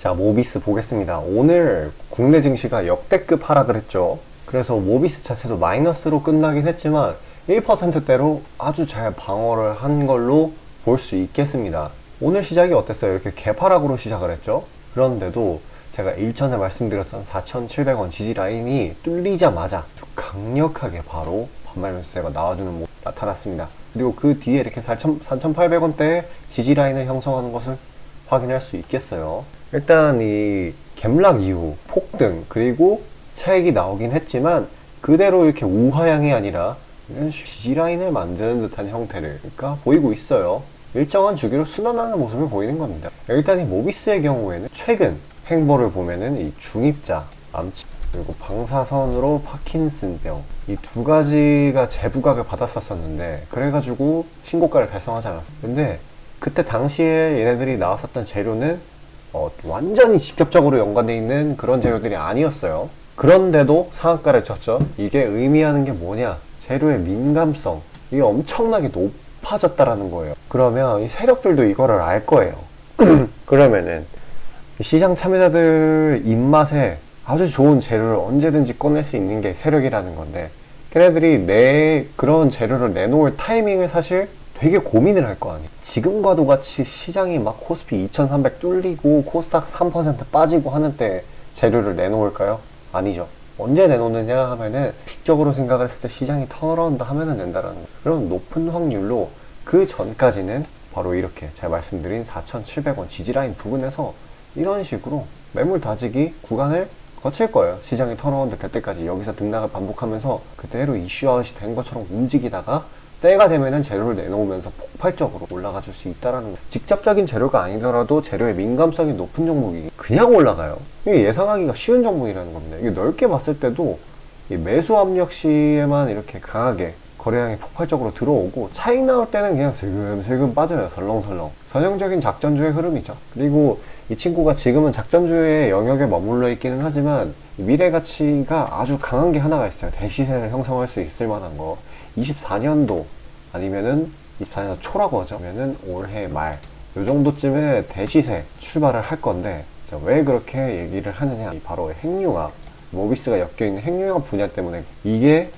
자, 모비스 보겠습니다. 오늘 국내 증시가 역대급 하락을 했죠. 그래서 모비스 자체도 마이너스로 끝나긴 했지만 1%대로 아주 잘 방어를 한 걸로 볼 수 있겠습니다. 오늘 시작이 어땠어요? 이렇게 개파락으로 시작을 했죠. 그런데도 제가 일전에 말씀드렸던 4,700원 지지 라인이 뚫리자마자 아주 강력하게 바로 반발 매수세가 나와주는 모습이 나타났습니다. 그리고 그 뒤에 이렇게 4,800원대의 지지 라인을 형성하는 것을 확인할 수 있겠어요. 일단 이 갭락 이후 폭등 그리고 차익이 나오긴 했지만 그대로 이렇게 우하향이 아니라 이런 지지라인을 만드는 듯한 형태를 보이고 있어요. 일정한 주기로 순환하는 모습을 보이는 겁니다. 일단 이 모비스의 경우에는 최근 행보를 보면은 이 중입자, 암치 그리고 방사선으로 파킨슨병 이 두 가지가 재부각을 받았었는데 그래가지고 신고가를 달성하지 않았어요. 근데 그때 당시에 얘네들이 나왔었던 재료는 완전히 직접적으로 연관되어 있는 그런 재료들이 아니었어요. 그런데도 상한가를 쳤죠. 이게 의미하는 게 뭐냐? 재료의 민감성 이게 엄청나게 높아졌다라는 거예요. 그러면 이 세력들도 이거를 알 거예요. 그러면은 시장 참여자들 입맛에 아주 좋은 재료를 언제든지 꺼낼 수 있는 게 세력이라는 건데 걔네들이 그런 재료를 내놓을 타이밍을 사실 되게 고민을 할 거 아니에요. 지금과도 같이 시장이 막 코스피 2300 뚫리고 코스닥 3% 빠지고 하는 때 재료를 내놓을까요? 아니죠. 언제 내놓느냐 하면은 식적으로 생각을 했을 때 시장이 턴어라운드 하면은 낸다라는 거예요. 그럼 높은 확률로 그 전까지는 바로 이렇게 제가 말씀드린 4,700원 지지라인 부근에서 이런 식으로 매물 다지기 구간을 거칠 거예요. 시장이 턴어라운드 될 때까지 여기서 등락을 반복하면서 그대로 이슈아웃이 된 것처럼 움직이다가 때가 되면은 재료를 내놓으면서 폭발적으로 올라가 줄 수 있다라는 거예요. 직접적인 재료가 아니더라도 재료의 민감성이 높은 종목이 그냥 올라가요. 이게 예상하기가 쉬운 종목이라는 겁니다. 이게 넓게 봤을 때도 이 매수 압력 시에만 이렇게 강하게 거래량이 폭발적으로 들어오고 차익 나올 때는 그냥 슬금슬금 빠져요. 설렁설렁. 전형적인 작전주의 흐름이죠. 그리고 이 친구가 지금은 작전주의 영역에 머물러 있기는 하지만 미래 가치가 아주 강한 게 하나가 있어요. 대시세를 형성할 수 있을 만한 거. 24년도 아니면은 24년 초라고 하죠. 아니면은 올해 말 요 정도쯤에 대시세 출발을 할 건데 왜 그렇게 얘기를 하느냐? 바로 핵융합, 모비스가 엮여있는 핵융합 분야 때문에 이게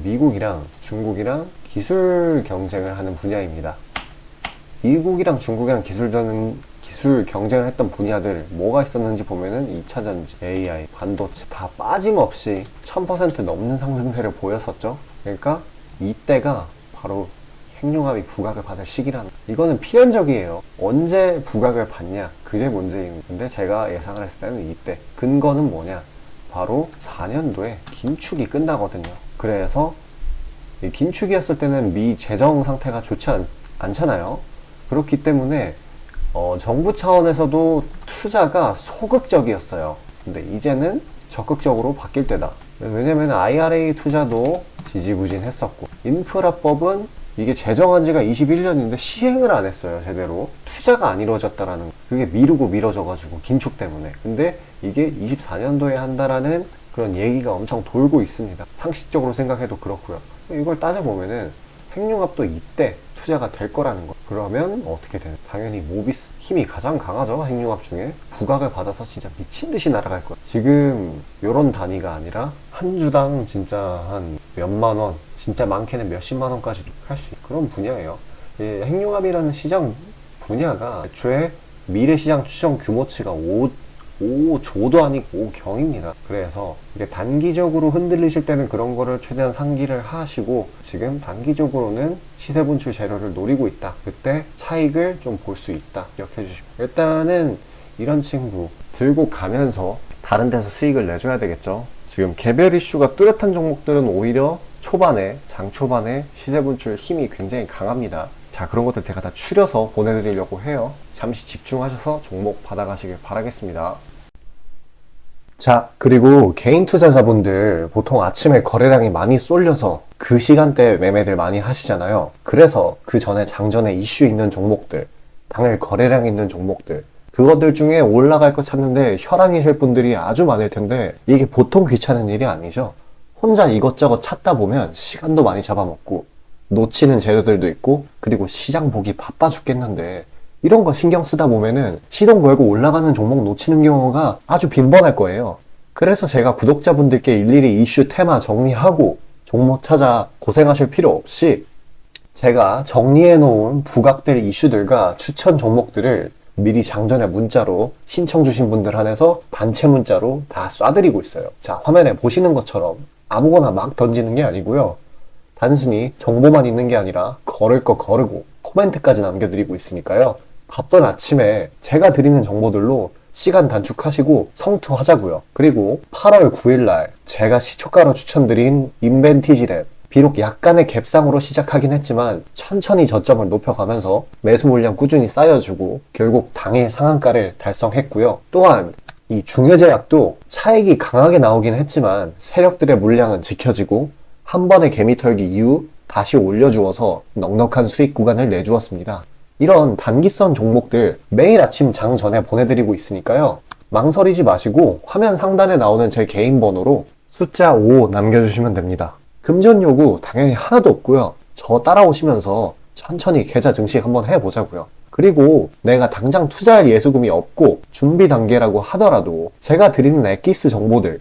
미국이랑 중국이랑 기술 경쟁을 하는 분야입니다. 미국이랑 중국이랑 기술 경쟁을 했던 분야들 뭐가 있었는지 보면은 2차전지, AI, 반도체 다 빠짐없이 1000% 넘는 상승세를 보였었죠. 그러니까 이때가 바로 핵융합이 부각을 받을 시기라는 이거는 필연적이에요. 언제 부각을 받냐 그게 문제입니다. 근데 제가 예상을 했을 때는 이때 근거는 뭐냐 바로 4년도에 긴축이 끝나거든요. 그래서 이 긴축이었을 때는 미 재정 상태가 좋지 않잖아요. 그렇기 때문에 정부 차원에서도 투자가 소극적이었어요. 근데 이제는 적극적으로 바뀔 때다. 왜냐면 IRA 투자도 지지부진했었고 인프라법은 이게 제정한 지가 21년인데 시행을 안 했어요. 제대로 투자가 안 이루어졌다라는 그게 미루고 미뤄져 가지고 긴축 때문에. 근데 이게 24년도에 한다라는 그런 얘기가 엄청 돌고 있습니다. 상식적으로 생각해도 그렇고요. 이걸 따져보면은 핵융합도 이때 투자가 될 거라는 거. 그러면 어떻게 되나? 당연히 모비스 힘이 가장 강하죠. 핵융합 중에 부각을 받아서 진짜 미친 듯이 날아갈 거예요. 지금 요런 단위가 아니라 한 주당 진짜 한 몇만 원, 진짜 많게는 몇십만 원까지도 할 수 있는 그런 분야예요. 이 핵융합이라는 시장 분야가 애초에 미래 시장 추정 규모치가 5조도 아니고 5경입니다. 그래서 이게 단기적으로 흔들리실 때는 그런 거를 최대한 상기를 하시고 지금 단기적으로는 시세 분출 재료를 노리고 있다. 그때 차익을 좀 볼 수 있다. 기억해 주시고 일단은 이런 친구 들고 가면서 다른 데서 수익을 내줘야 되겠죠. 지금 개별 이슈가 뚜렷한 종목들은 오히려 장 초반에 시세 분출 힘이 굉장히 강합니다. 자, 그런 것들 제가 다 추려서 보내드리려고 해요. 잠시 집중하셔서 종목 받아가시길 바라겠습니다. 자, 그리고 개인 투자자분들 보통 아침에 거래량이 많이 쏠려서 그 시간대에 매매들 많이 하시잖아요. 그래서 그 전에 장전에 이슈 있는 종목들, 당일 거래량 있는 종목들 그것들 중에 올라갈 거 찾는데 혈안이실 분들이 아주 많을 텐데 이게 보통 귀찮은 일이 아니죠. 혼자 이것저것 찾다 보면 시간도 많이 잡아먹고 놓치는 재료들도 있고 그리고 시장 보기 바빠 죽겠는데 이런 거 신경 쓰다 보면은 시동 걸고 올라가는 종목 놓치는 경우가 아주 빈번할 거예요. 그래서 제가 구독자분들께 일일이 이슈 테마 정리하고 종목 찾아 고생하실 필요 없이 제가 정리해 놓은 부각될 이슈들과 추천 종목들을 미리 장전에 문자로 신청 주신 분들 한해서 단체 문자로 다 쏴드리고 있어요. 자, 화면에 보시는 것처럼 아무거나 막 던지는 게 아니고요. 단순히 정보만 있는 게 아니라 걸을 거 거르고 코멘트까지 남겨드리고 있으니까요. 바쁜 아침에 제가 드리는 정보들로 시간 단축하시고 성투하자고요. 그리고 8월 9일날 제가 시초가로 추천드린 인벤티지랩, 비록 약간의 갭상으로 시작하긴 했지만 천천히 저점을 높여가면서 매수 물량 꾸준히 쌓여주고 결국 당일 상한가를 달성했고요. 또한 이 중해제약도 차익이 강하게 나오긴 했지만 세력들의 물량은 지켜지고 한 번의 개미 털기 이후 다시 올려주어서 넉넉한 수익 구간을 내주었습니다. 이런 단기성 종목들 매일 아침 장 전에 보내드리고 있으니까요. 망설이지 마시고 화면 상단에 나오는 제 개인 번호로 숫자 5 남겨주시면 됩니다. 금전 요구 당연히 하나도 없고요. 저 따라오시면서 천천히 계좌 증식 한번 해보자고요. 그리고 내가 당장 투자할 예수금이 없고 준비 단계라고 하더라도 제가 드리는 엑기스 정보들,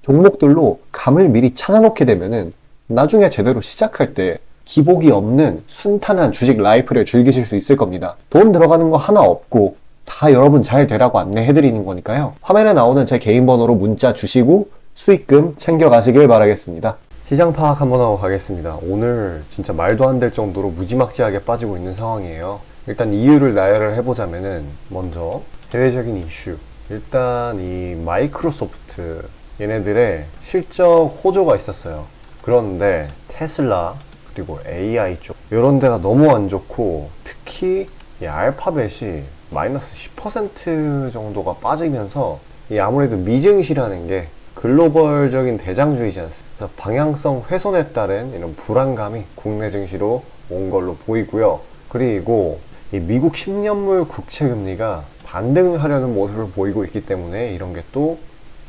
종목들로 감을 미리 찾아놓게 되면은 나중에 제대로 시작할 때 기복이 없는 순탄한 주식 라이프를 즐기실 수 있을 겁니다. 돈 들어가는 거 하나 없고 다 여러분 잘 되라고 안내해드리는 거니까요. 화면에 나오는 제 개인 번호로 문자 주시고 수익금 챙겨가시길 바라겠습니다. 시장 파악 한번 하고 가겠습니다. 오늘 진짜 말도 안 될 정도로 무지막지하게 빠지고 있는 상황이에요. 일단 이유를 나열을 해보자면은 먼저 대외적인 이슈. 일단 이 마이크로소프트 얘네들의 실적 호조가 있었어요. 그런데 테슬라 그리고 AI 쪽 이런 데가 너무 안 좋고 특히 이 알파벳이 마이너스 10% 정도가 빠지면서 이 아무래도 미증시라는 게 글로벌적인 대장주이지 않습니까? 방향성 훼손에 따른 이런 불안감이 국내 증시로 온 걸로 보이고요. 그리고 이 미국 10년물 국채 금리가 반등을 하려는 모습을 보이고 있기 때문에 이런 게 또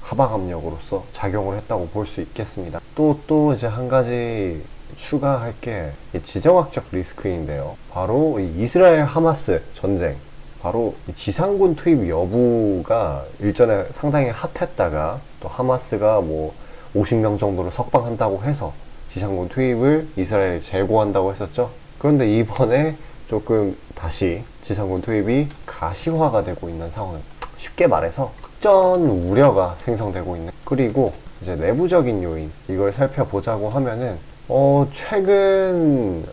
하방 압력으로서 작용을 했다고 볼 수 있겠습니다. 또 이제 한 가지 추가할 게 지정학적 리스크인데요. 바로 이 이스라엘 하마스 전쟁, 바로 이 지상군 투입 여부가 일전에 상당히 핫했다가 또 하마스가 뭐 50명 정도를 석방한다고 해서 지상군 투입을 이스라엘에 재고한다고 했었죠. 그런데 이번에 조금 다시 지상군 투입이 가시화가 되고 있는 상황. 쉽게 말해서 특전 우려가 생성되고 있는. 그리고 이제 내부적인 요인 이걸 살펴보자고 하면은 최근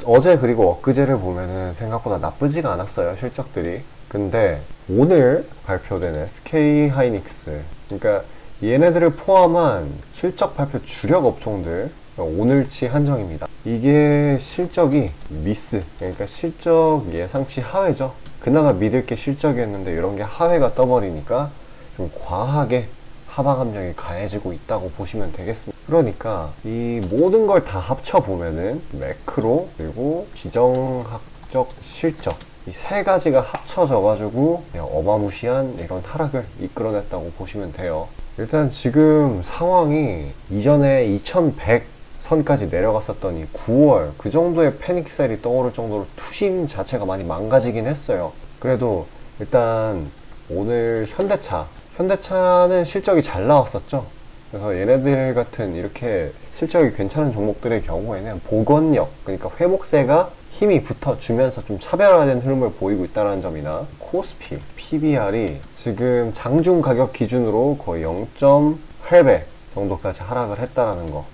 어제 그리고 엊그제를 보면은 생각보다 나쁘지가 않았어요, 실적들이. 근데 오늘 발표된 SK 하이닉스, 그러니까 얘네들을 포함한 실적 발표 주력 업종들 오늘치 한정입니다. 이게 실적이 미스, 그러니까 실적 예상치 하회죠. 그나마 믿을 게 실적이었는데 이런 게 하회가 떠버리니까 좀 과하게 하방 압력이 가해지고 있다고 보시면 되겠습니다. 그러니까 이 모든 걸 다 합쳐보면은 매크로 그리고 지정학적 실적 이 세 가지가 합쳐져 가지고 어마무시한 이런 하락을 이끌어냈다고 보시면 돼요. 일단 지금 상황이 이전에 2100 선까지 내려갔었던 이 9월 그 정도의 패닉셀이 떠오를 정도로 투심 자체가 많이 망가지긴 했어요. 그래도 일단 오늘 현대차는 실적이 잘 나왔었죠. 그래서 얘네들 같은 이렇게 실적이 괜찮은 종목들의 경우에는 복원력, 그러니까 회복세가 힘이 붙어주면서 좀 차별화된 흐름을 보이고 있다는 점이나 코스피, PBR이 지금 장중 가격 기준으로 거의 0.8배 정도까지 하락을 했다라는 거.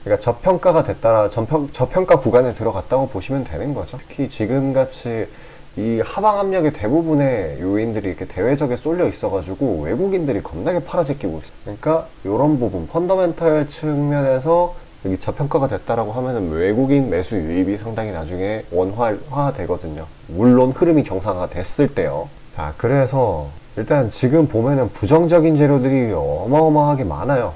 그러니까 저평가가 됐다라 저평가 구간에 들어갔다고 보시면 되는 거죠. 특히 지금같이 이 하방 압력의 대부분의 요인들이 이렇게 대외적에 쏠려 있어가지고 외국인들이 겁나게 팔아제끼고 있어요. 그러니까 이런 부분 펀더멘탈 측면에서 여기 저평가가 됐다라고 하면은 외국인 매수 유입이 상당히 나중에 원활화 되거든요. 물론 흐름이 정상화가 됐을 때요. 자, 그래서 일단 지금 보면은 부정적인 재료들이 어마어마하게 많아요.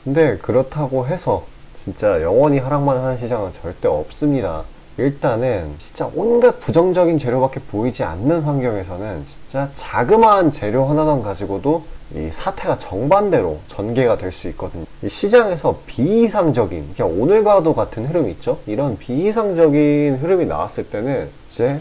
근데 그렇다고 해서 진짜 영원히 하락만 하는 시장은 절대 없습니다. 일단은 진짜 온갖 부정적인 재료밖에 보이지 않는 환경에서는 진짜 자그마한 재료 하나만 가지고도 이 사태가 정반대로 전개가 될 수 있거든요. 이 시장에서 비이상적인, 그냥 오늘과도 같은 흐름이 있죠? 이런 비이상적인 흐름이 나왔을 때는 이제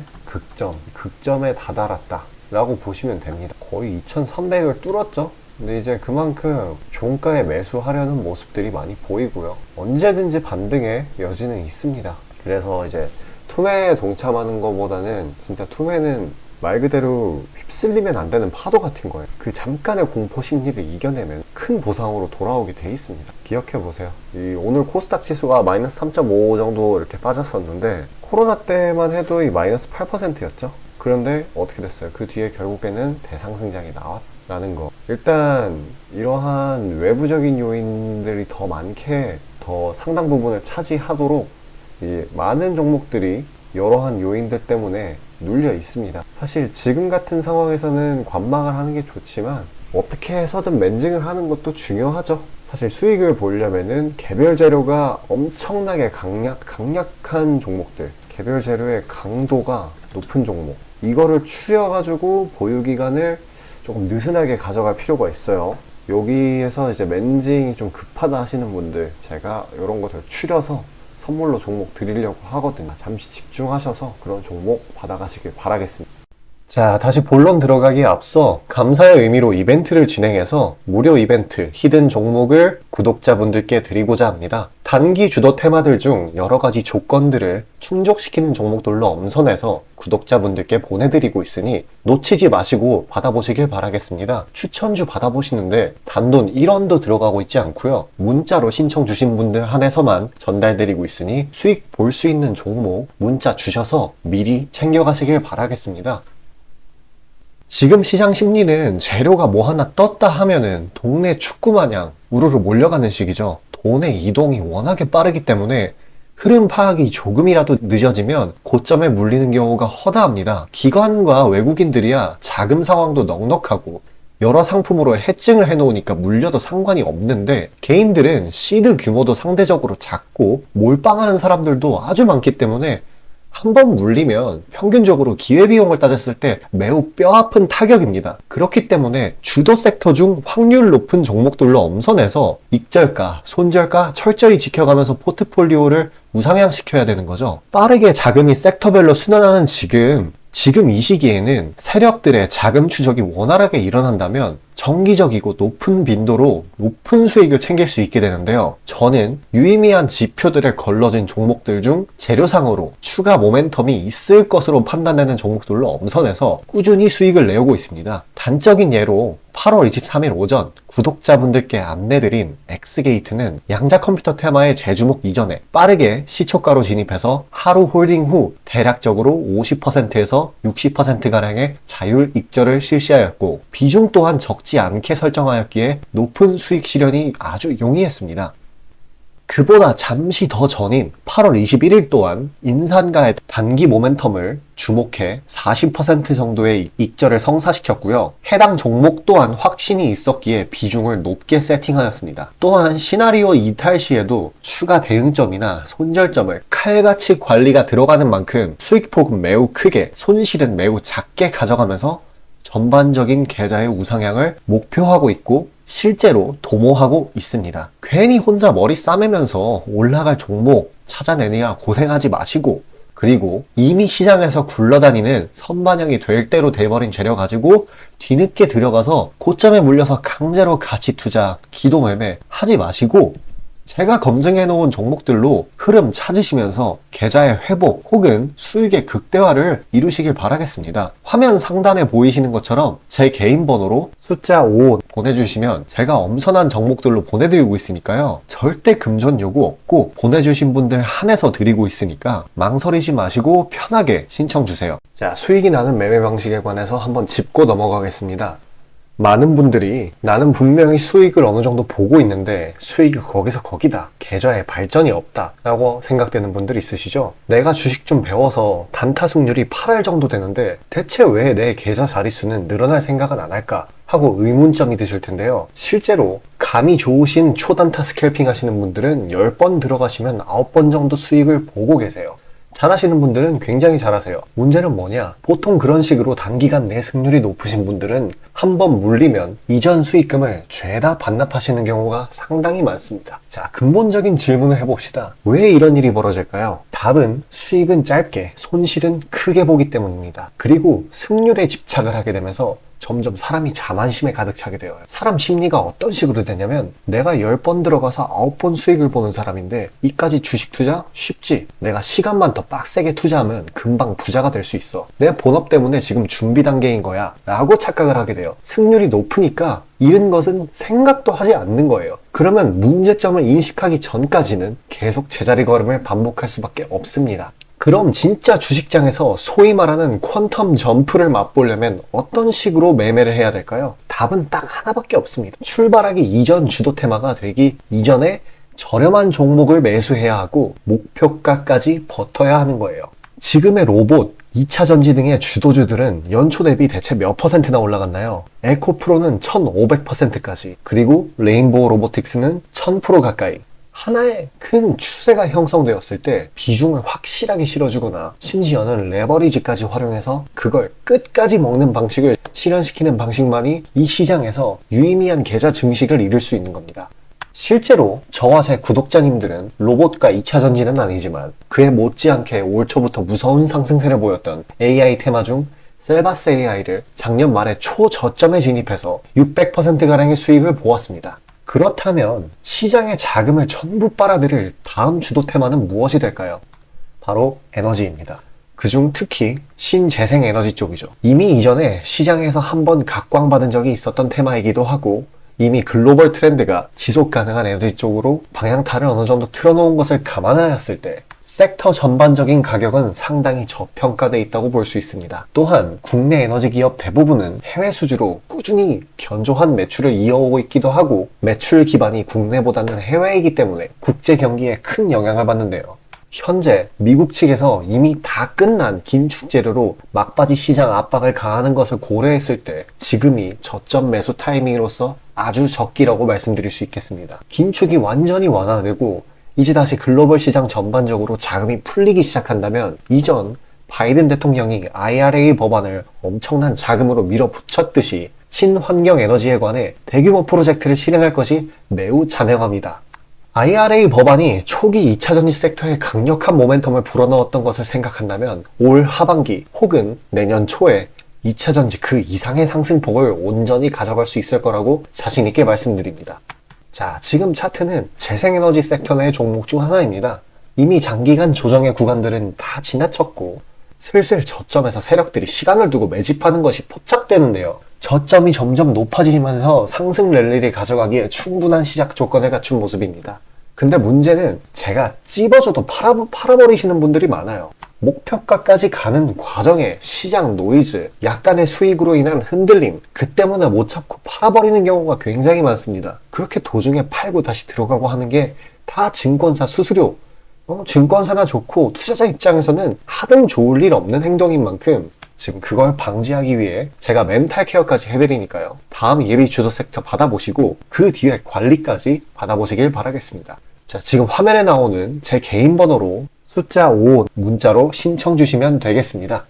극점에 다다랐다 라고 보시면 됩니다. 거의 2,300을 뚫었죠. 근데 이제 그만큼 종가에 매수하려는 모습들이 많이 보이고요. 언제든지 반등의 여지는 있습니다. 그래서 이제 투매에 동참하는 것보다는 진짜 투매는 말 그대로 휩쓸리면 안 되는 파도 같은 거예요. 그 잠깐의 공포 심리를 이겨내면 큰 보상으로 돌아오게 돼 있습니다. 기억해 보세요. 오늘 코스닥 지수가 마이너스 3.5 정도 이렇게 빠졌었는데 코로나 때만 해도 이 마이너스 8%였죠. 그런데 어떻게 됐어요? 그 뒤에 결국에는 대상승장이 나왔다는 거. 일단 이러한 외부적인 요인들이 더 많게 더 상당 부분을 차지하도록 이 많은 종목들이 여러한 요인들 때문에 눌려 있습니다. 사실 지금 같은 상황에서는 관망을 하는 게 좋지만 어떻게 해서든 멘징을 하는 것도 중요하죠. 사실 수익을 보려면은 개별 재료가 엄청나게 강력한 종목들, 개별 재료의 강도가 높은 종목, 이거를 추려가지고 보유기간을 조금 느슨하게 가져갈 필요가 있어요. 여기에서 이제 멘징이 좀 급하다 하시는 분들, 제가 이런 것들 추려서 선물로 종목 드리려고 하거든요. 잠시 집중하셔서 그런 종목 받아가시길 바라겠습니다. 자, 다시 본론 들어가기에 앞서 감사의 의미로 이벤트를 진행해서 무료 이벤트 히든 종목을 구독자분들께 드리고자 합니다. 단기 주도 테마들 중 여러 가지 조건들을 충족시키는 종목들로 엄선해서 구독자분들께 보내드리고 있으니 놓치지 마시고 받아보시길 바라겠습니다. 추천주 받아보시는데 단돈 1원도 들어가고 있지 않고요. 문자로 신청 주신 분들 한해서만 전달드리고 있으니 수익 볼 수 있는 종목 문자 주셔서 미리 챙겨가시길 바라겠습니다. 지금 시장 심리는 재료가 뭐 하나 떴다 하면은 동네 축구 마냥 우르르 몰려가는 시기죠. 돈의 이동이 워낙에 빠르기 때문에 흐름 파악이 조금이라도 늦어지면 고점에 물리는 경우가 허다합니다. 기관과 외국인들이야 자금 상황도 넉넉하고 여러 상품으로 해증을 해놓으니까 물려도 상관이 없는데 개인들은 시드 규모도 상대적으로 작고 몰빵하는 사람들도 아주 많기 때문에 한 번 물리면 평균적으로 기회비용을 따졌을 때 매우 뼈아픈 타격입니다. 그렇기 때문에 주도 섹터 중 확률 높은 종목들로 엄선해서 익절가, 손절가 철저히 지켜가면서 포트폴리오를 우상향시켜야 되는 거죠. 빠르게 자금이 섹터별로 순환하는 지금 이 시기에는 세력들의 자금 추적이 원활하게 일어난다면 정기적이고 높은 빈도로 높은 수익을 챙길 수 있게 되는데요. 저는 유의미한 지표들을 걸러진 종목들 중 재료상으로 추가 모멘텀이 있을 것으로 판단되는 종목들로 엄선해서 꾸준히 수익을 내오고 있습니다. 단적인 예로 8월 23일 오전 구독자분들께 안내드린 엑스게이트는 양자 컴퓨터 테마의 재주목 이전에 빠르게 시초가로 진입해서 하루 홀딩 후 대략적으로 50%에서 60%가량의 자율 익절을 실시하였고 비중 또한 적지 않게 설정하였기에 높은 수익 실현이 아주 용이했습니다. 그보다 잠시 더 전인 8월 21일 또한 인산가의 단기 모멘텀을 주목해 40% 정도의 익절을 성사시켰고요. 해당 종목 또한 확신이 있었기에 비중을 높게 세팅하였습니다. 또한 시나리오 이탈 시에도 추가 대응점이나 손절점을 칼같이 관리가 들어가는 만큼 수익폭은 매우 크게, 손실은 매우 작게 가져가면서 전반적인 계좌의 우상향을 목표하고 있고 실제로 도모하고 있습니다. 괜히 혼자 머리 싸매면서 올라갈 종목 찾아내느라 고생하지 마시고, 그리고 이미 시장에서 굴러다니는 선반영이 될 대로 돼버린 재료 가지고 뒤늦게 들어가서 고점에 물려서 강제로 가치 투자, 기도 매매 하지 마시고 제가 검증해 놓은 종목들로 흐름 찾으시면서 계좌의 회복 혹은 수익의 극대화를 이루시길 바라겠습니다. 화면 상단에 보이시는 것처럼 제 개인 번호로 숫자 5 보내주시면 제가 엄선한 종목들로 보내드리고 있으니까요. 절대 금전 요구 없고 보내주신 분들 한해서 드리고 있으니까 망설이지 마시고 편하게 신청 주세요. 자, 수익이 나는 매매 방식에 관해서 한번 짚고 넘어가겠습니다. 많은 분들이 나는 분명히 수익을 어느 정도 보고 있는데 수익이 거기서 거기다, 계좌에 발전이 없다 라고 생각되는 분들 있으시죠? 내가 주식 좀 배워서 단타 승률이 8할 정도 되는데 대체 왜 내 계좌 자릿수는 늘어날 생각은 안 할까 하고 의문점이 드실 텐데요. 실제로 감이 좋으신 초단타 스캘핑 하시는 분들은 10번 들어가시면 9번 정도 수익을 보고 계세요. 잘하시는 분들은 굉장히 잘하세요. 문제는 뭐냐? 보통 그런 식으로 단기간 내 승률이 높으신 분들은 한번 물리면 이전 수익금을 죄다 반납하시는 경우가 상당히 많습니다. 자, 근본적인 질문을 해봅시다. 왜 이런 일이 벌어질까요? 답은 수익은 짧게, 손실은 크게 보기 때문입니다. 그리고 승률에 집착을 하게 되면서 점점 사람이 자만심에 가득 차게 돼요. 사람 심리가 어떤 식으로 되냐면 내가 10번 들어가서 9번 수익을 보는 사람인데 이까지 주식 투자? 쉽지. 내가 시간만 더 빡세게 투자하면 금방 부자가 될 수 있어. 내 본업 때문에 지금 준비 단계인 거야 라고 착각을 하게 돼요. 승률이 높으니까 잃은 것은 생각도 하지 않는 거예요. 그러면 문제점을 인식하기 전까지는 계속 제자리 걸음을 반복할 수밖에 없습니다. 그럼 진짜 주식장에서 소위 말하는 퀀텀 점프를 맛보려면 어떤 식으로 매매를 해야 될까요? 답은 딱 하나밖에 없습니다. 출발하기 이전 주도 테마가 되기 이전에 저렴한 종목을 매수해야 하고 목표가까지 버텨야 하는 거예요. 지금의 로봇, 2차 전지 등의 주도주들은 연초 대비 대체 몇 퍼센트나 올라갔나요? 에코프로는 1500%까지, 그리고 레인보우 로보틱스는 1000% 가까이. 하나의 큰 추세가 형성되었을 때 비중을 확실하게 실어주거나 심지어는 레버리지까지 활용해서 그걸 끝까지 먹는 방식을 실현시키는 방식만이 이 시장에서 유의미한 계좌 증식을 이룰 수 있는 겁니다. 실제로 저와 제 구독자님들은 로봇과 2차 전지는 아니지만 그에 못지않게 올 초부터 무서운 상승세를 보였던 AI 테마 중 셀바스 AI를 작년 말에 초저점에 진입해서 600%가량의 수익을 보았습니다. 그렇다면 시장의 자금을 전부 빨아들일 다음 주도 테마는 무엇이 될까요? 바로 에너지입니다. 그중 특히 신재생 에너지 쪽이죠. 이미 이전에 시장에서 한번 각광받은 적이 있었던 테마이기도 하고 이미 글로벌 트렌드가 지속 가능한 에너지 쪽으로 방향타를 어느 정도 틀어놓은 것을 감안하였을 때 섹터 전반적인 가격은 상당히 저평가되어 있다고 볼 수 있습니다. 또한 국내 에너지 기업 대부분은 해외 수주로 꾸준히 견조한 매출을 이어오고 있기도 하고 매출 기반이 국내보다는 해외이기 때문에 국제 경기에 큰 영향을 받는데요. 현재 미국 측에서 이미 다 끝난 긴축 재료로 막바지 시장 압박을 가하는 것을 고려했을 때 지금이 저점 매수 타이밍으로서 아주 적기라고 말씀드릴 수 있겠습니다. 긴축이 완전히 완화되고 이제 다시 글로벌 시장 전반적으로 자금이 풀리기 시작한다면 이전 바이든 대통령이 IRA 법안을 엄청난 자금으로 밀어붙였듯이 친환경 에너지에 관해 대규모 프로젝트를 실행할 것이 매우 자명합니다. IRA 법안이 초기 2차 전지 섹터에 강력한 모멘텀을 불어넣었던 것을 생각한다면 올 하반기 혹은 내년 초에 2차 전지 그 이상의 상승폭을 온전히 가져갈 수 있을 거라고 자신 있게 말씀드립니다. 자, 지금 차트는 재생에너지 섹터 내 종목 중 하나입니다. 이미 장기간 조정의 구간들은 다 지나쳤고 슬슬 저점에서 세력들이 시간을 두고 매집하는 것이 포착되는데요. 저점이 점점 높아지면서 상승 랠리를 가져가기에 충분한 시작 조건을 갖춘 모습입니다. 근데 문제는 제가 찝어줘도 팔아버리시는 분들이 많아요. 목표가까지 가는 과정에 시장 노이즈, 약간의 수익으로 인한 흔들림, 그 때문에 못 참고 팔아버리는 경우가 굉장히 많습니다. 그렇게 도중에 팔고 다시 들어가고 하는 게 다 증권사 수수료, 증권사나 좋고 투자자 입장에서는 하등 좋을 일 없는 행동인 만큼 지금 그걸 방지하기 위해 제가 멘탈 케어까지 해드리니까요. 다음 예비 주도 섹터 받아보시고 그 뒤에 관리까지 받아보시길 바라겠습니다. 자, 지금 화면에 나오는 제 개인 번호로 숫자 5 문자로 신청 주시면 되겠습니다.